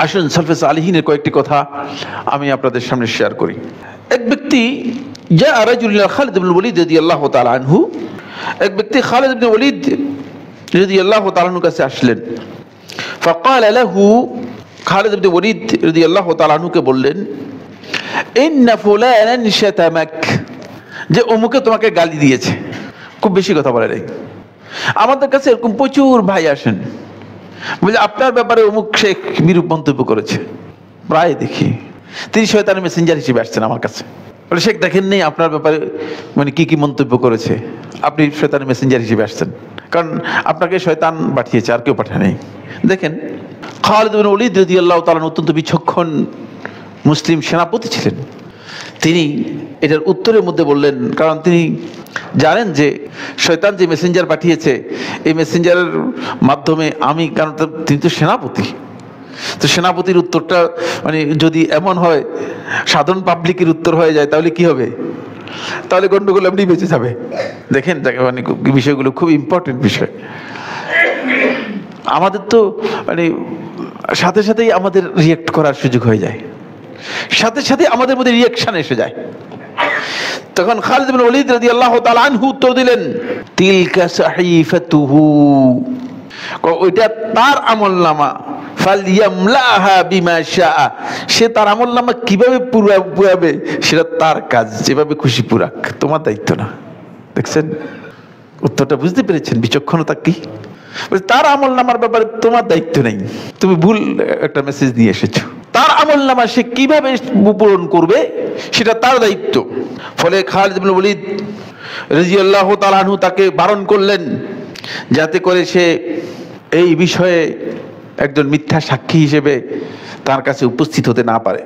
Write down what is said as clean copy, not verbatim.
আসুন সালফে সালিহিনের কয়েকটি কথা আমি আপনাদের সামনে শেয়ার করি। এক ব্যক্তি যা রাজুল খালিদ ইবনে ওয়ালিদ রাদিয়াল্লাহু তাআলা আনহু, এক ব্যক্তি খালিদ ইবনে ওয়ালিদ রাদিয়াল্লাহু তাআলা আনহুর কাছে আসলেন। ফাকাল লাহু, খালিদ ইবনে ওয়ালিদ রাদিয়াল্লাহু তাআলা আনহুকে বললেন, ইন্না ফুলানান শাতামাক, যে অমুকে তোমাকে গালি দিয়েছে। খুব বেশি কথা বলে নাই। আমাদের কাছে এরকম প্রচুর ভাই আসেন, বলে আপনার ব্যাপারে অমুক শেখ বিরূপ মন্তব্য করেছে। প্রায় দেখি তিনি শয়তানের মেসেঞ্জার হিসেবে আসছেন আমার কাছে, বলে শেখ দেখেন নেই আপনার ব্যাপারে মানে কি কি মন্তব্য করেছে, আপনি শয়তানের মেসেঞ্জার হিসেবে আসছেন, কারণ আপনাকে শয়তান পাঠিয়েছে, আর কেউ পাঠায় নেই। দেখেন খালিদ ইবনে ওয়ালিদ রাদিয়াল্লাহু তাআলা অত্যন্ত বিচক্ষণ মুসলিম সেনাপতি ছিলেন। তিনি এটার উত্তরের মধ্যে বললেন, কারণ তিনি জানেন যে শয়তান যে মেসেঞ্জার পাঠিয়েছে, এই মেসেঞ্জারের মাধ্যমে আমি, কারণ তিনি তো সেনাপতি, তো সেনাপতির উত্তরটা মানে যদি এমন হয় সাধারণ পাবলিকের উত্তর হয়ে যায়, তাহলে কি হবে? তাহলে গন্ডগোল এমনি বেঁচে যাবে। দেখেন মানে বিষয়গুলো খুব ইম্পর্টেন্ট বিষয়। আমাদের তো মানে সাথে সাথেই আমাদের রিয়েক্ট করার সুযোগ হয়ে যায়, সাথে সাথে আমাদের মধ্যে রিয়াকশন এসে যায়। তখন খালিদ ইবনে ওয়ালিদ রাদিয়াল্লাহু তাআলা আনহু উত্তর দিলেন, তিলকা সাহিফাতুহু, ওইটা তার আমলনামা, ফালইয়ামলাহা বিমা শাআ, সে তার আমলনামা কিভাবে পুরাবে সেটা তার কাজ, যেভাবে খুশি পুরাক, তোমার দায়িত্ব না। দেখছেন উত্তরটা, বুঝতে পেরেছেন বিচক্ষণতা কি? তার আমলনামার ব্যাপারে তোমার দায়িত্ব নেই, তুমি ভুল একটা মেসেজ নিয়ে এসেছো। তার আমলনামা সে কিভাবে পূরণ করবে সেটা তার দায়িত্ব। ফলে খালিদ ইবনে ওয়ালিদ রাদিয়াল্লাহু তাআলা আনহু তাকে বারণ করলেন, যাতে করে সে এই বিষয়ে একজন মিথ্যা সাক্ষী হিসেবে তার কাছে উপস্থিত হতে না পারে।